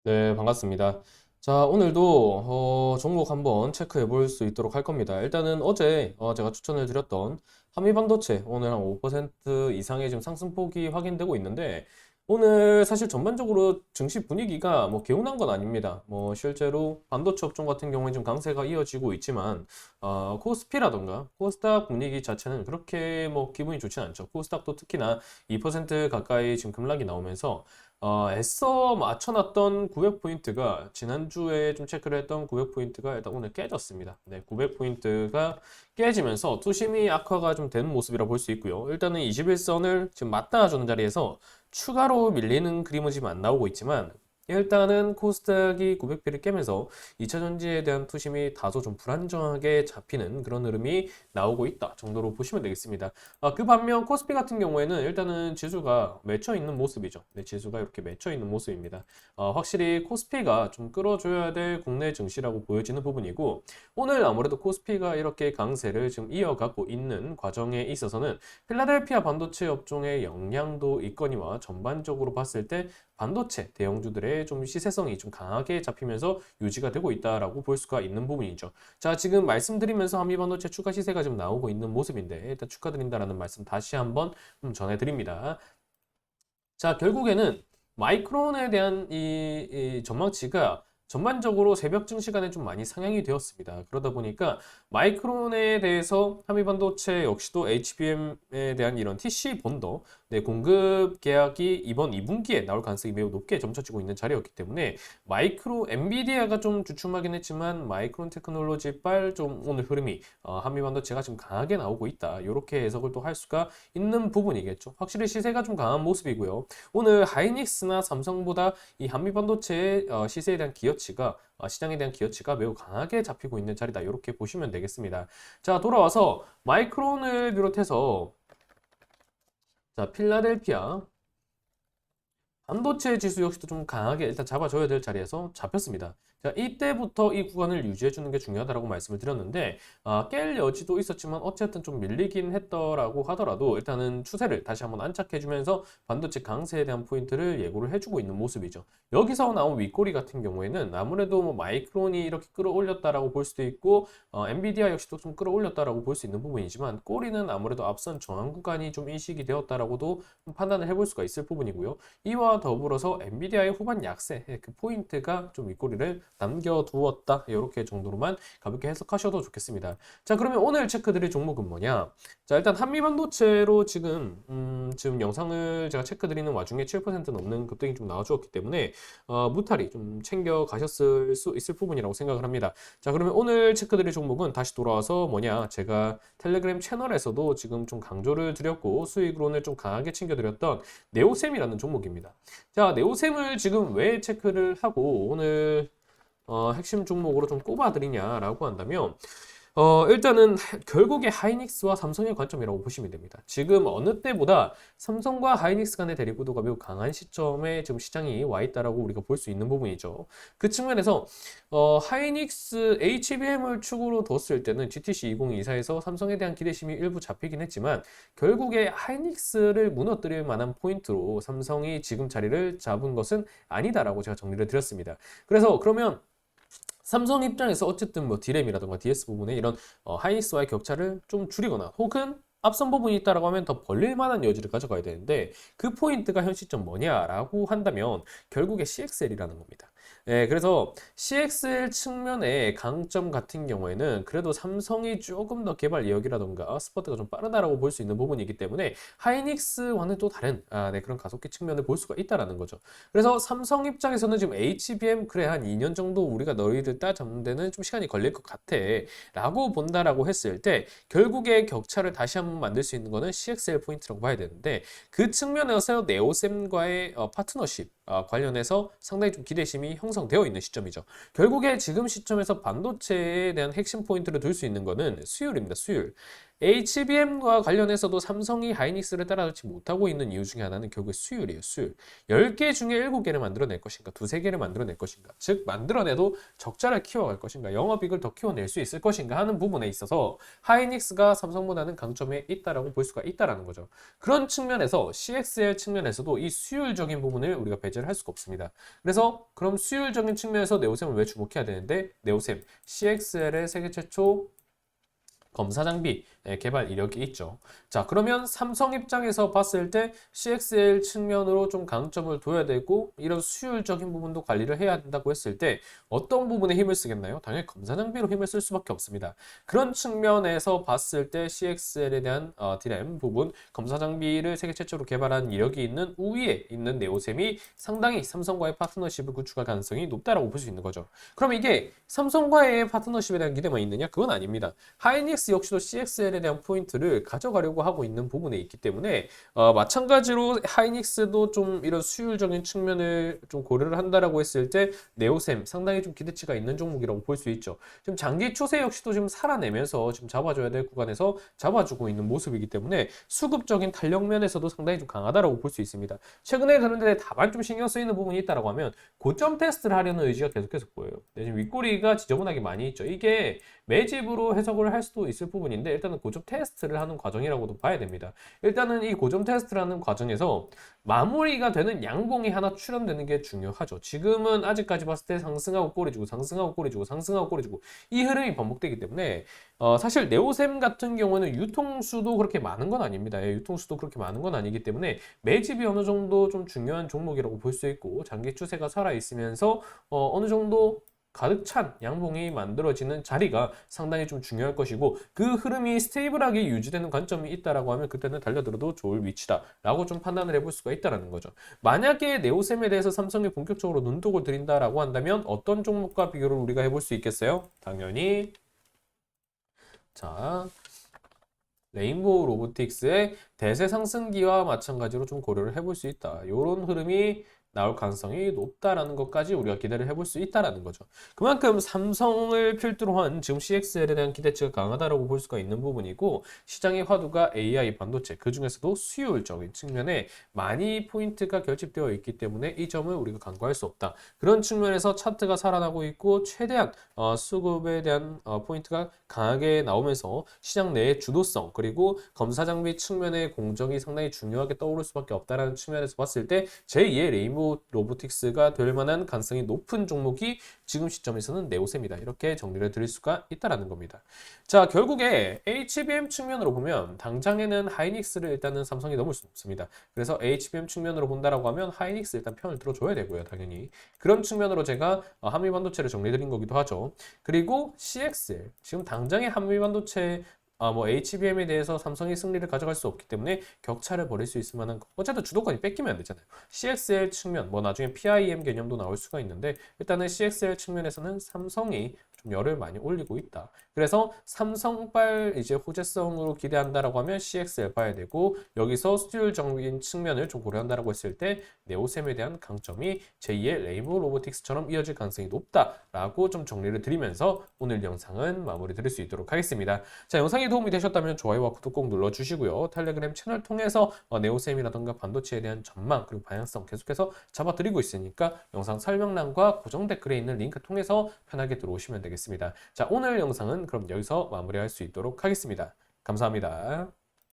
네, 반갑습니다. 자, 오늘도 종목 한번 체크해 볼 수 있도록 할 겁니다. 일단은 어제 제가 추천을 드렸던 한미반도체 오늘 한 5% 이상의 지금 상승폭이 확인되고 있는데 오늘 사실 전반적으로 증시 분위기가 뭐 개운한 건 아닙니다. 뭐 실제로 반도체 업종 같은 경우에 좀 강세가 이어지고 있지만 코스피라던가 코스닥 분위기 자체는 그렇게 뭐 기분이 좋진 않죠. 코스닥도 특히나 2% 가까이 지금 급락이 나오면서 애써 맞춰놨던 900포인트가 지난주에 좀 체크를 했던 900포인트가 일단 오늘 깨졌습니다. 네, 900포인트가 깨지면서 투심이 악화가 좀 되는 모습이라 볼 수 있고요. 일단은 21선을 지금 맞닿아주는 자리에서 추가로 밀리는 그림은 지금 안 나오고 있지만 일단은 코스닥이 900피를 깨면서 2차전지에 대한 투심이 다소 좀 불안정하게 잡히는 그런 흐름이 나오고 있다 정도로 보시면 되겠습니다. 그 반면 코스피 같은 경우에는 일단은 지수가 맺혀 있는 모습이죠. 네, 지수가 이렇게 맺혀 있는 모습입니다. 확실히 코스피가 좀 끌어줘야 될 국내 증시라고 보여지는 부분이고 오늘 아무래도 코스피가 이렇게 강세를 지금 이어가고 있는 과정에 있어서는 필라델피아 반도체 업종의 영향도 있거니와 전반적으로 봤을 때 반도체 대형주들의 좀 시세성이 좀 강하게 잡히면서 유지가 되고 있다라고 볼 수가 있는 부분이죠. 자, 지금 말씀드리면서 한미반도체 추가 시세가 지금 나오고 있는 모습인데 일단 축하드린다라는 말씀 다시 한번 전해드립니다. 자, 결국에는 마이크론에 대한 이 전망치가 전반적으로 새벽 증시간에 좀 많이 상향이 되었습니다. 그러다 보니까 마이크론에 대해서 한미반도체 역시도 HBM에 대한 이런 TC 본더 네, 공급 계약이 이번 2분기에 나올 가능성이 매우 높게 점쳐지고 있는 자리였기 때문에 엔비디아가 좀 주춤하긴 했지만 마이크론 테크놀로지빨 좀 오늘 흐름이 한미반도체가 지금 강하게 나오고 있다. 이렇게 해석을 또 할 수가 있는 부분이겠죠. 확실히 시세가 좀 강한 모습이고요. 오늘 하이닉스나 삼성보다 이 한미반도체의 시세에 대한 기여치가 시장에 대한 기여치가 매우 강하게 잡히고 있는 자리다. 이렇게 보시면 되겠습니다. 자, 돌아와서 마이크론을 비롯해서 자, 필라델피아 반도체 지수 역시도 좀 강하게 일단 잡아줘야 될 자리에서 잡혔습니다. 자, 이때부터 이 구간을 유지해주는 게 중요하다고 말씀을 드렸는데 깰 여지도 있었지만 어쨌든 좀 밀리긴 했더라고 하더라도 일단은 추세를 다시 한번 안착해주면서 반도체 강세에 대한 포인트를 예고를 해주고 있는 모습이죠. 여기서 나온 윗꼬리 같은 경우에는 아무래도 뭐 마이크론이 이렇게 끌어올렸다라고 볼 수도 있고 엔비디아 역시도 좀 끌어올렸다라고 볼 수 있는 부분이지만 꼬리는 아무래도 앞선 저항 구간이 좀 인식이 되었다라고도 판단을 해볼 수가 있을 부분이고요. 이와 더불어서 엔비디아의 후반 약세 그 포인트가 좀 윗꼬리를 남겨두었다 이렇게 정도로만 가볍게 해석하셔도 좋겠습니다. 자, 그러면 오늘 체크드릴 종목은 뭐냐? 자, 일단 한미반도체로 지금 영상을 제가 체크드리는 와중에 7% 넘는 급등이 좀 나와주었기 때문에 무탈이 좀 챙겨 가셨을 수 있을 부분이라고 생각을 합니다. 자, 그러면 오늘 체크드릴 종목은 다시 돌아와서 뭐냐? 제가 텔레그램 채널에서도 지금 좀 강조를 드렸고 수익으로는 좀 강하게 챙겨드렸던 네오셈이라는 종목입니다. 자, 네오셈을 지금 왜 체크를 하고 오늘 핵심 종목으로 좀 꼽아드리냐라고 한다면 일단은 결국에 하이닉스와 삼성의 관점이라고 보시면 됩니다. 지금 어느 때보다 삼성과 하이닉스 간의 대립구도가 매우 강한 시점에 지금 시장이 와 있다라고 우리가 볼 수 있는 부분이죠. 그 측면에서 하이닉스 HBM을 축으로 뒀을 때는 GTC 2024에서 삼성에 대한 기대심이 일부 잡히긴 했지만 결국에 하이닉스를 무너뜨릴 만한 포인트로 삼성이 지금 자리를 잡은 것은 아니다라고 제가 정리를 드렸습니다. 그래서 그러면 삼성 입장에서 어쨌든 뭐 D램이라든가 DS 부분에 이런 하이닉스와의 격차를 좀 줄이거나 혹은 앞선 부분이 있다라고 하면 더 벌릴 만한 여지를 가져가야 되는데 그 포인트가 현 시점 뭐냐라고 한다면 결국에 CXL이라는 겁니다. 네, 그래서 CXL 측면의 강점 같은 경우에는 그래도 삼성이 조금 더 개발 이력이라던가 스포트가 좀 빠르다라고 볼 수 있는 부분이기 때문에 하이닉스와는 또 다른 네, 그런 가속기 측면을 볼 수가 있다라는 거죠. 그래서 삼성 입장에서는 지금 HBM 그래 한 2년 정도 우리가 너희들 따잡는 데는 좀 시간이 걸릴 것 같아 라고 본다라고 했을 때 결국에 격차를 다시 한번 만들 수 있는 거는 CXL 포인트라고 봐야 되는데 그 측면에서 네오셈과의 파트너십 관련해서 상당히 좀 기대심이 형성되어 있는 시점이죠. 결국에 지금 시점에서 반도체에 대한 핵심 포인트를 둘 수 있는 거는 수율입니다. 수율. HBM과 관련해서도 삼성이 하이닉스를 따라잡지 못하고 있는 이유 중에 하나는 결국에 수율이에요, 수율. 10개 중에 7개를 만들어낼 것인가, 두세 개를 만들어낼 것인가. 즉, 만들어내도 적자를 키워갈 것인가, 영업이익을 더 키워낼 수 있을 것인가 하는 부분에 있어서 하이닉스가 삼성보다는 강점에 있다라고 볼 수가 있다라는 거죠. 그런 측면에서 CXL 측면에서도 이 수율적인 부분을 우리가 배제를 할 수가 없습니다. 그래서 그럼 수율적인 측면에서 네오셈을 왜 주목해야 되는데, 네오셈, CXL의 세계 최초 검사 장비 개발 이력이 있죠. 자, 그러면 삼성 입장에서 봤을 때 CXL 측면으로 좀 강점을 둬야 되고 이런 수율적인 부분도 관리를 해야 된다고 했을 때 어떤 부분에 힘을 쓰겠나요? 당연히 검사 장비로 힘을 쓸 수밖에 없습니다. 그런 측면에서 봤을 때 CXL에 대한 디램 부분, 검사 장비를 세계 최초로 개발한 이력이 있는 우위에 있는 네오셈이 상당히 삼성과의 파트너십을 구축할 가능성이 높다라고 볼 수 있는 거죠. 그럼 이게 삼성과의 파트너십에 대한 기대만 있느냐? 그건 아닙니다. 하이닉스 역시도 CXL에 대한 포인트를 가져가려고 하고 있는 부분에 있기 때문에 마찬가지로 하이닉스도 좀 이런 수율적인 측면을 좀 고려를 한다라고 했을 때 네오셈 상당히 좀 기대치가 있는 종목이라고 볼 수 있죠. 지금 장기 추세 역시도 지금 살아내면서 지금 잡아줘야 될 구간에서 잡아주고 있는 모습이기 때문에 수급적인 탄력 면에서도 상당히 좀 강하다라고 볼 수 있습니다. 최근에 그런데 다만 좀 신경 쓰이는 부분이 있다라고 하면 고점 테스트를 하려는 의지가 계속해서 보여요. 지금 윗꼬리가 지저분하게 많이 있죠. 이게 매집으로 해석을 할 수도 있을 부분인데 일단은 고점 테스트를 하는 과정이라고도 봐야 됩니다. 일단은 이 고점 테스트라는 과정에서 마무리가 되는 양봉이 하나 출현되는 게 중요하죠. 지금은 아직까지 봤을 때 상승하고 꼬리 주고 상승하고 꼬리 주고 상승하고 꼬리 주고 이 흐름이 반복되기 때문에 사실 네오셈 같은 경우는 유통수도 그렇게 많은 건 아닙니다. 유통수도 그렇게 많은 건 아니기 때문에 매집이 어느 정도 좀 중요한 종목이라고 볼 수 있고 장기 추세가 살아있으면서 어느 정도 가득 찬 양봉이 만들어지는 자리가 상당히 좀 중요할 것이고 그 흐름이 스테이블하게 유지되는 관점이 있다라고 하면 그때는 달려들어도 좋을 위치다라고 좀 판단을 해볼 수가 있다라는 거죠. 만약에 네오셈에 대해서 삼성이 본격적으로 눈독을 들인다라고 한다면 어떤 종목과 비교를 우리가 해볼 수 있겠어요? 당연히 자 레인보우 로보틱스의 대세 상승기와 마찬가지로 좀 고려를 해볼 수 있다. 이런 흐름이 나올 가능성이 높다라는 것까지 우리가 기대를 해볼 수 있다라는 거죠. 그만큼 삼성을 필두로 한 지금 CXL에 대한 기대치가 강하다라고 볼 수가 있는 부분이고 시장의 화두가 AI 반도체 그 중에서도 수율적인 측면에 많이 포인트가 결집되어 있기 때문에 이 점을 우리가 간과할 수 없다. 그런 측면에서 차트가 살아나고 있고 최대한 수급에 대한 포인트가 강하게 나오면서 시장 내의 주도성 그리고 검사 장비 측면의 공정이 상당히 중요하게 떠오를 수밖에 없다라는 측면에서 봤을 때 제2의 레인보우 로보틱스가 될 만한 가능성이 높은 종목이 지금 시점에서는 네오셈이다. 이렇게 정리를 드릴 수가 있다라는 겁니다. 자, 결국에 HBM 측면으로 보면 당장에는 하이닉스를 일단은 삼성이 넘을 수 없습니다. 그래서 HBM 측면으로 본다라고 하면 하이닉스 일단 편을 들어줘야 되고요. 당연히. 그런 측면으로 제가 한미반도체를 정리드린 거기도 하죠. 그리고 CXL. 지금 당장의 한미반도체 뭐 HBM에 대해서 삼성이 승리를 가져갈 수 없기 때문에 격차를 벌일 수 있을 만한 어쨌든 주도권이 뺏기면 안 되잖아요. CXL 측면 뭐 나중에 PIM 개념도 나올 수가 있는데 일단은 CXL 측면에서는 삼성이 좀 열을 많이 올리고 있다. 그래서 삼성발 이제 호재성으로 기대한다라고 하면 CXL 봐야 되고 여기서 수율적인 측면을 좀 고려한다라고 했을 때 네오셈에 대한 강점이 제2의 레인보우 로보틱스처럼 이어질 가능성이 높다라고 좀 정리를 드리면서 오늘 영상은 마무리 드릴 수 있도록 하겠습니다. 자, 영상이 도움이 되셨다면 좋아요와 구독 꼭 눌러주시고요. 텔레그램 채널 통해서 네오셈이라던가 반도체에 대한 전망 그리고 방향성 계속해서 잡아드리고 있으니까 영상 설명란과 고정 댓글에 있는 링크 통해서 편하게 들어오시면 되겠습니다. 자, 오늘 영상은 그럼 여기서 마무리할 수 있도록 하겠습니다. 감사합니다.